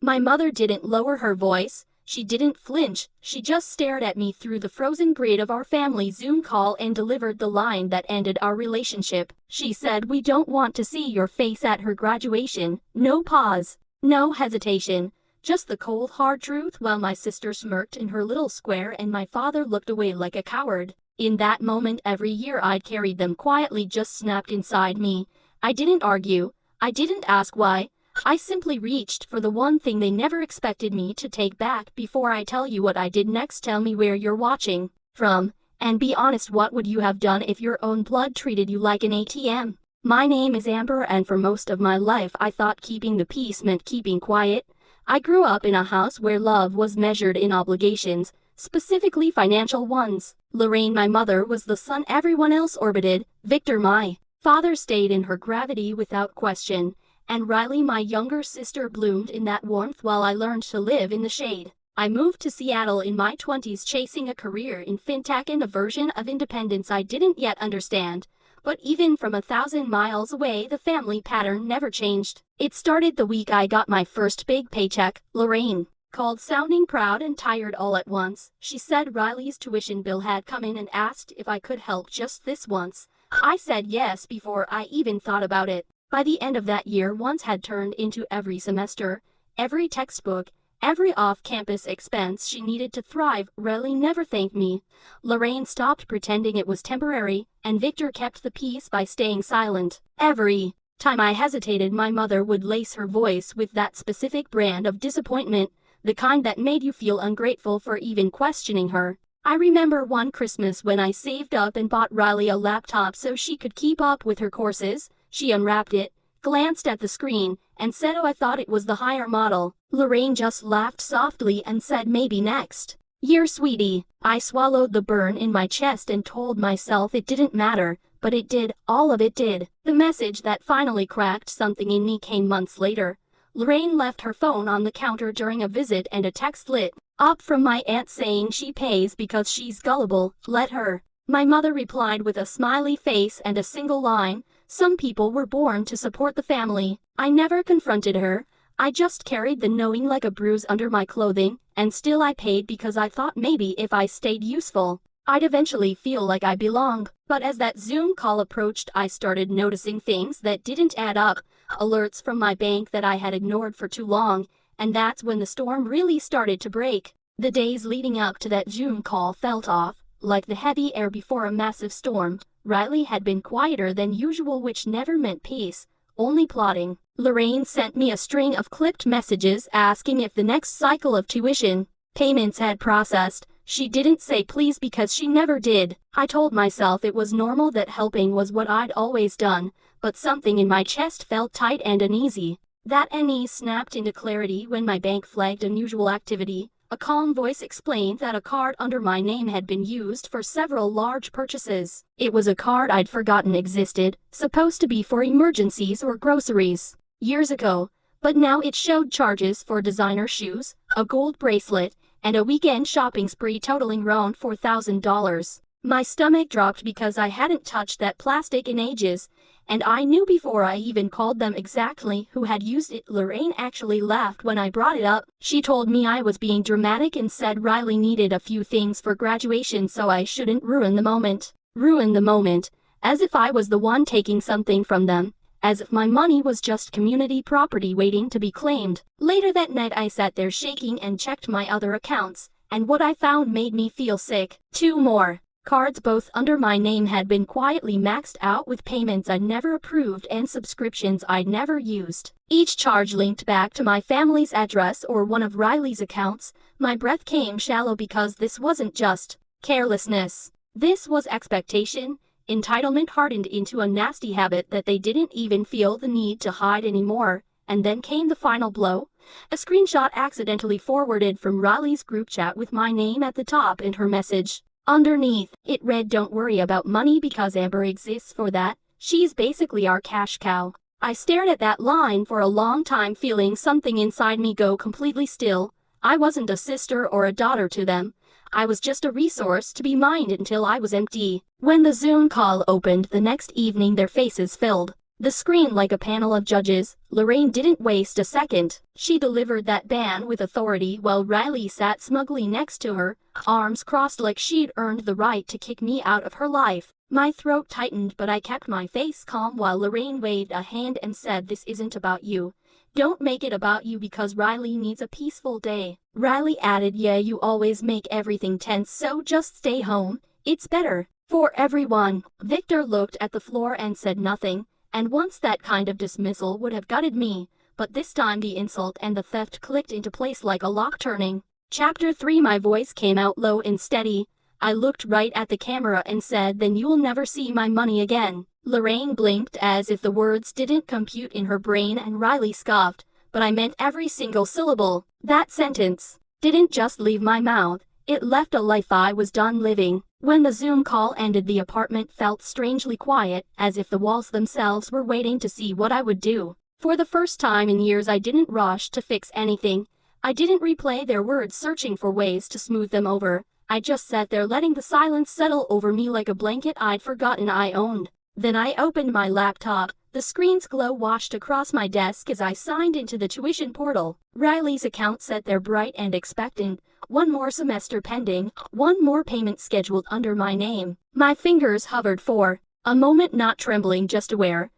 My mother didn't lower her voice. She didn't flinch. She just stared at me through the frozen grid of our family Zoom call and delivered the line that ended our relationship. She said, "We don't want to see your face at her graduation." No pause. No hesitation. Just the cold hard truth, while my sister smirked in her little square and my father looked away like a coward. In that moment, every year I'd carried them quietly just snapped inside me. I didn't argue. I didn't ask why. I simply reached for the one thing they never expected me to take back. Before I tell you what I did next, tell me where you're watching from, and be honest, what would you have done if your own blood treated you like an ATM? My name is Amber, and for most of my life I thought keeping the peace meant keeping quiet. I grew up in a house where love was measured in obligations, specifically financial ones. Lorraine, my mother, was the sun everyone else orbited. Victor, my father, stayed in her gravity without question. And Riley, my younger sister, bloomed in that warmth while I learned to live in the shade. I moved to Seattle in my 20s, chasing a career in fintech and a version of independence I didn't yet understand. But even from 1,000 miles away, the family pattern never changed. It started the week I got my first big paycheck. Lorraine called, sounding proud and tired all at once. She said Riley's tuition bill had come in and asked if I could help just this once. I said yes before I even thought about it. By the end of that year, once had turned into every semester, every textbook, every off-campus expense she needed to thrive. Riley never thanked me. Lorraine stopped pretending it was temporary, and Victor kept the peace by staying silent. Every time I hesitated, my mother would lace her voice with that specific brand of disappointment, the kind that made you feel ungrateful for even questioning her. I remember one Christmas when I saved up and bought Riley a laptop so she could keep up with her courses. She unwrapped it, glanced at the screen, and said, "Oh, I thought it was the higher model." Lorraine just laughed softly and said, "Maybe next year, sweetie." I swallowed the burn in my chest and told myself it didn't matter, but it did. All of it did. The message that finally cracked something in me came months later. Lorraine left her phone on the counter during a visit, and a text lit up from my aunt saying she pays because she's gullible. Let her. My mother replied with a smiley face and a single line: "Some people were born to support the family." I never confronted her. I just carried the knowing like a bruise under my clothing, and still I paid because I thought maybe if I stayed useful, I'd eventually feel like I belonged. But as that Zoom call approached, I started noticing things that didn't add up. Alerts from my bank that I had ignored for too long, and that's when the storm really started to break. The days leading up to that Zoom call felt off, like the heavy air before a massive storm. Riley had been quieter than usual, which never meant peace, only plotting. Lorraine sent me a string of clipped messages asking if the next cycle of tuition payments had processed. She didn't say please because she never did. I told myself it was normal, that helping was what I'd always done, but something in my chest felt tight and uneasy. That unease snapped into clarity when my bank flagged unusual activity. A calm voice explained that a card under my name had been used for several large purchases. It was a card I'd forgotten existed, supposed to be for emergencies or groceries, years ago, but now it showed charges for designer shoes, a gold bracelet, and a weekend shopping spree totaling around $4,000. My stomach dropped because I hadn't touched that plastic in ages, and I knew before I even called them exactly who had used it. Lorraine actually laughed when I brought it up. She told me I was being dramatic and said Riley needed a few things for graduation, so I shouldn't ruin the moment. Ruin the moment? As if I was the one taking something from them. As if my money was just community property waiting to be claimed. Later that night I sat there shaking and checked my other accounts, and what I found made me feel sick. 2 more cards, both under my name, had been quietly maxed out with payments I'd never approved and subscriptions I'd never used. Each charge linked back to my family's address or one of Riley's accounts. My breath came shallow because this wasn't just carelessness. This was expectation. Entitlement hardened into a nasty habit that they didn't even feel the need to hide anymore. And then came the final blow. A screenshot accidentally forwarded from Riley's group chat with my name at the top and her message underneath. It read, "Don't worry about money because Amber exists for that. She's basically our cash cow." I stared at that line for a long time, feeling something inside me go completely still. I wasn't a sister or a daughter to them. I was just a resource to be mined until I was empty. When the Zoom call opened the next evening, their faces filled the screen like a panel of judges. Lorraine didn't waste a second. She delivered that ban with authority while Riley sat smugly next to her, arms crossed like she'd earned the right to kick me out of her life. My throat tightened, but I kept my face calm while Lorraine waved a hand and said, "This isn't about you. Don't make it about you because Riley needs a peaceful day." Riley added, "Yeah, you always make everything tense, so just stay home. It's better for everyone." Victor looked at the floor and said nothing, and once that kind of dismissal would have gutted me, but this time the insult and the theft clicked into place like a lock turning. Chapter 3. My voice came out low and steady. I looked right at the camera and said, "Then you'll never see my money again." Lorraine blinked as if the words didn't compute in her brain, and Riley scoffed, but I meant every single syllable. That sentence didn't just leave my mouth, it left a life I was done living. When the Zoom call ended, the apartment felt strangely quiet, as if the walls themselves were waiting to see what I would do. For the first time in years, I didn't rush to fix anything. I didn't replay their words, searching for ways to smooth them over. I just sat there, letting the silence settle over me like a blanket I'd forgotten I owned. Then I opened my laptop. The screen's glow washed across my desk as I signed into the tuition portal. Riley's account sat there bright and expectant. One more semester pending, one more payment scheduled under my name. My fingers hovered for a moment, not trembling, just aware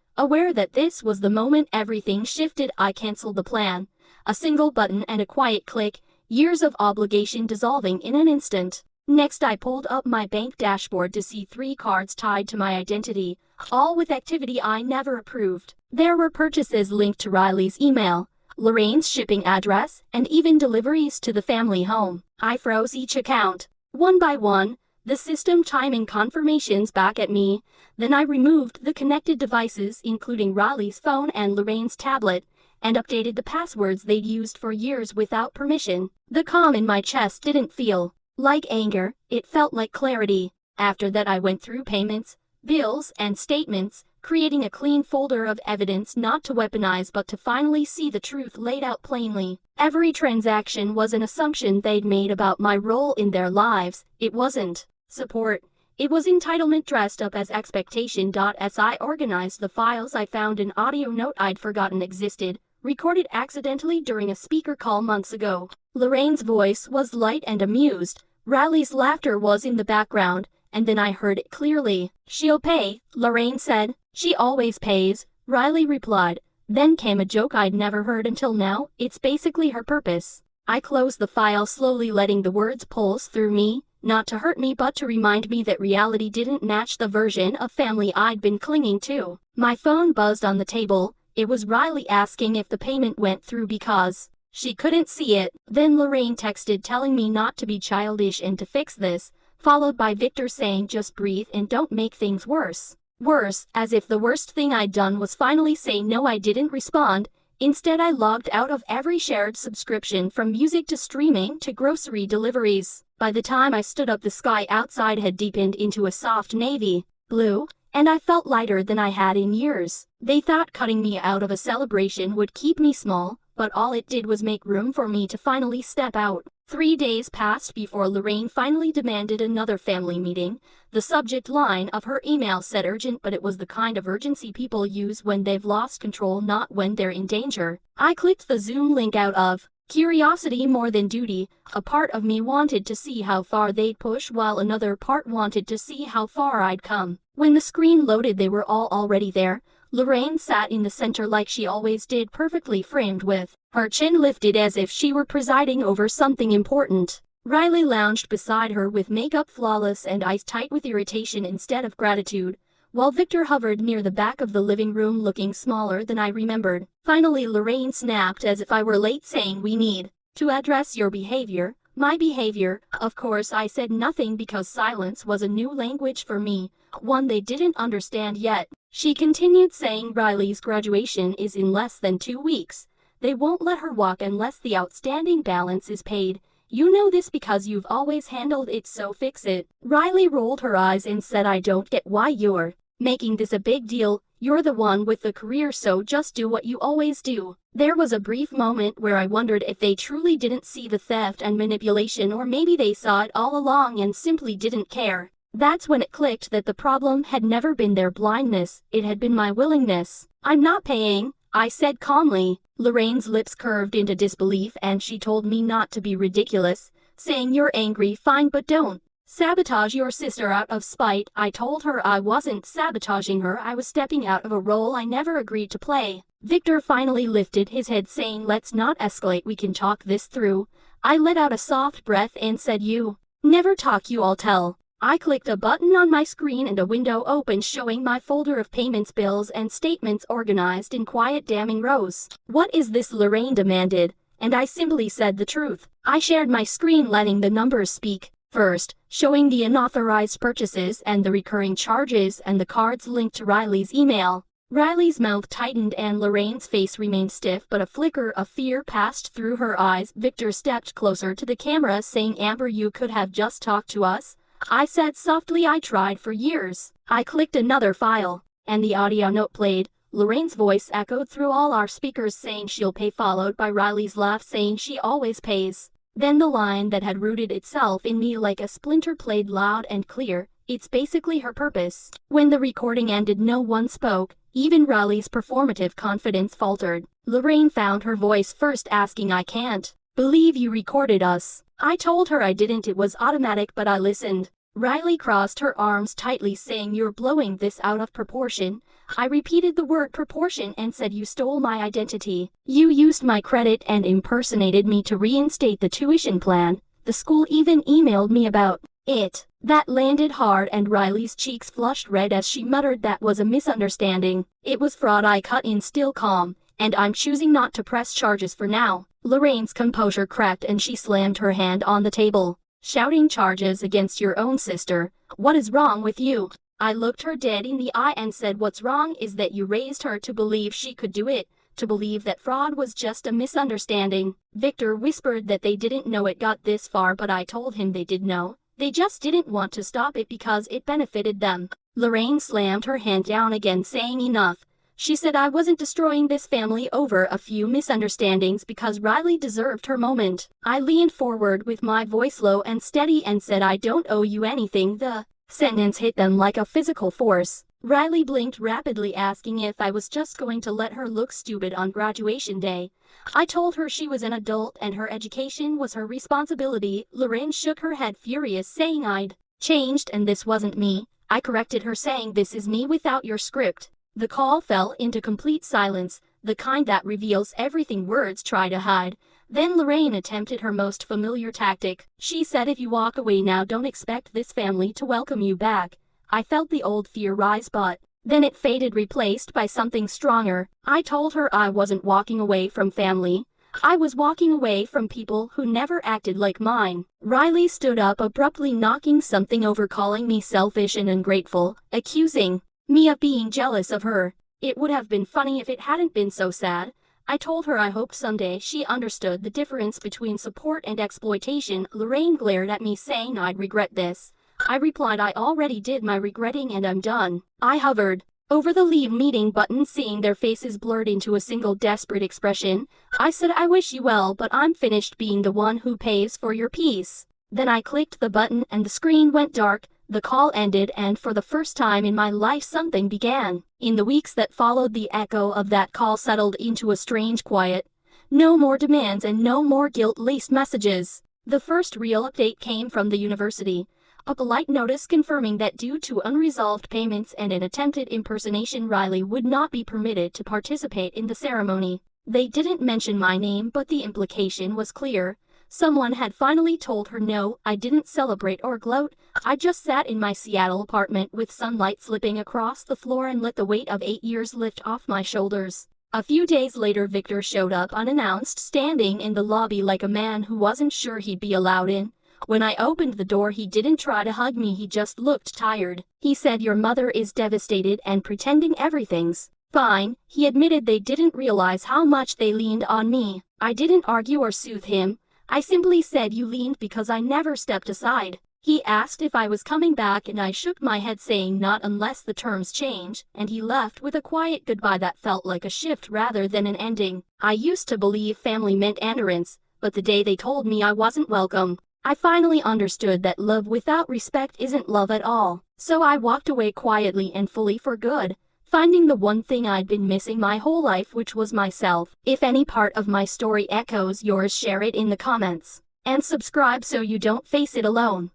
that this was the moment everything shifted. I canceled the plan. A single button and a quiet click. Years of obligation dissolving in an instant. Next, I pulled up my bank dashboard to see 3 cards tied to my identity, all with activity I never approved. There were purchases linked to Riley's email, Lorraine's shipping address, and even deliveries to the family home. I froze each account. One by one, the system chiming confirmations back at me. Then I removed the connected devices, including Riley's phone and Lorraine's tablet, and updated the passwords they'd used for years without permission. The calm in my chest didn't feel like anger, it felt like clarity. After that, I went through payments, bills, and statements, creating a clean folder of evidence, not to weaponize but to finally see the truth laid out plainly. Every transaction was an assumption they'd made about my role in their lives. It wasn't support. It was entitlement dressed up as expectation. As I organized the files, I found an audio note I'd forgotten existed, recorded accidentally during a speaker call months ago. Lorraine's voice was light and amused. Riley's laughter was in the background, and then I heard it clearly. "She'll pay," Lorraine said. "She always pays," Riley replied. Then came a joke I'd never heard until now. "It's basically her purpose." I closed the file slowly, letting the words pulse through me, not to hurt me but to remind me that reality didn't match the version of family I'd been clinging to. My phone buzzed on the table. It was Riley asking if the payment went through because she couldn't see it. Then Lorraine texted telling me not to be childish and to fix this, followed by Victor saying, "Just breathe and don't make things worse." Worse, as if the worst thing I'd done was finally say no. I didn't respond. Instead, I logged out of every shared subscription, from music to streaming to grocery deliveries. By the time I stood up, the sky outside had deepened into a soft navy blue, and I felt lighter than I had in years. They thought cutting me out of a celebration would keep me small, but all it did was make room for me to finally step out. 3 days passed before Lorraine finally demanded another family meeting. The subject line of her email said urgent, but it was the kind of urgency people use when they've lost control, not when they're in danger. I clicked the Zoom link out of curiosity more than duty. A part of me wanted to see how far they'd push, while another part wanted to see how far I'd come. When the screen loaded, they were all already there. Lorraine sat in the center like she always did, perfectly framed, with her chin lifted as if she were presiding over something important. Riley lounged beside her with makeup flawless and eyes tight with irritation instead of gratitude, while Victor hovered near the back of the living room, looking smaller than I remembered. Finally, Lorraine snapped as if I were late, saying, "We need to address your behavior." My behavior? Of course I said nothing because silence was a new language for me, one they didn't understand yet. She continued, saying, "Riley's graduation is in less than 2 weeks. They won't let her walk unless the outstanding balance is paid. You know this because you've always handled it, so fix it." Riley rolled her eyes and said, "I don't get why you're making this a big deal. You're the one with the career, so just do what you always do." There was a brief moment where I wondered if they truly didn't see the theft and manipulation, or maybe they saw it all along and simply didn't care. That's when it clicked that the problem had never been their blindness, it had been my willingness. I'm not paying, I said calmly. Lorraine's lips curved into disbelief and she told me not to be ridiculous, saying you're angry, fine, but don't sabotage your sister out of spite. I told her I wasn't sabotaging her, I was stepping out of a role I never agreed to play. Victor finally lifted his head saying let's not escalate, we can talk this through. I let out a soft breath and said you never talk, you all tell. I clicked a button on my screen and a window opened showing my folder of payments, bills and statements organized in quiet damning rows. What is this? Lorraine demanded, and I simply said the truth. I shared my screen letting the numbers speak. First, showing the unauthorized purchases and the recurring charges and the cards linked to Riley's email. Riley's mouth tightened and Lorraine's face remained stiff, but a flicker of fear passed through her eyes. Victor stepped closer to the camera saying, Amber, you could have just talked to us. I said softly, I tried for years. I clicked another file, and the audio note played. Lorraine's voice echoed through all our speakers saying she'll pay, followed by Riley's laugh saying she always pays. Then the line that had rooted itself in me like a splinter played loud and clear, it's basically her purpose. When the recording ended, no one spoke, even Riley's performative confidence faltered. Lorraine found her voice first, asking, I can't believe you recorded us. I told her I didn't, it was automatic, but I listened. Riley crossed her arms tightly saying, you're blowing this out of proportion. I repeated the word proportion and said, you stole my identity. You used my credit and impersonated me to reinstate the tuition plan. The school even emailed me about it. That landed hard and Riley's cheeks flushed red as she muttered that was a misunderstanding. It was fraud. I cut in, still calm, and I'm choosing not to press charges for now. Lorraine's composure cracked and she slammed her hand on the table, shouting, charges against your own sister? What is wrong with you? I looked her dead in the eye and said, what's wrong is that you raised her to believe she could do it, to believe that fraud was just a misunderstanding. Victor whispered that they didn't know it got this far, but I told him they did know. They just didn't want to stop it because it benefited them. Lorraine slammed her hand down again saying, enough. She said I wasn't destroying this family over a few misunderstandings because Riley deserved her moment. I leaned forward with my voice low and steady and said, I don't owe you anything. The sentence hit them like a physical force. Riley blinked rapidly, asking if I was just going to let her look stupid on graduation day. I told her she was an adult and her education was her responsibility. Lorraine shook her head, furious, saying I'd changed and this wasn't me. I corrected her saying, this is me without your script. The call fell into complete silence, the kind that reveals everything words try to hide. Then Lorraine attempted her most familiar tactic. She said, if you walk away now, don't expect this family to welcome you back. I felt the old fear rise, but then it faded, replaced by something stronger. I told her I wasn't walking away from family. I was walking away from people who never acted like mine. Riley stood up abruptly, knocking something over, calling me selfish and ungrateful, accusing me of being jealous of her. It would have been funny if it hadn't been so sad. I told her I hoped someday she understood the difference between support and exploitation. Lorraine glared at me saying I'd regret this. I replied I already did my regretting and I'm done. I hovered over the leave meeting button, seeing their faces blurred into a single desperate expression. I said, I wish you well, but I'm finished being the one who pays for your peace. Then I clicked the button and the screen went dark. The call ended, and for the first time in my life something began. In the weeks that followed, the echo of that call settled into a strange quiet. No more demands and no more guilt-laced messages. The first real update came from the university. A polite notice confirming that due to unresolved payments and an attempted impersonation, Riley would not be permitted to participate in the ceremony. They didn't mention my name, but the implication was clear. Someone had finally told her no. I didn't celebrate or gloat. I just sat in my Seattle apartment with sunlight slipping across the floor and let the weight of 8 years lift off my shoulders. A few days later, Victor showed up unannounced, standing in the lobby like a man who wasn't sure he'd be allowed in. When I opened the door, he didn't try to hug me, he just looked tired. He said, your mother is devastated and pretending everything's fine. He admitted they didn't realize how much they leaned on me. I didn't argue or soothe him. I simply said, you leaned because I never stepped aside. He asked if I was coming back and I shook my head saying not unless the terms change, and he left with a quiet goodbye that felt like a shift rather than an ending. I used to believe family meant endurance, but the day they told me I wasn't welcome, I finally understood that love without respect isn't love at all. So I walked away quietly and fully for good, finding the one thing I'd been missing my whole life, which was myself. If any part of my story echoes yours, share it in the comments. And subscribe so you don't face it alone.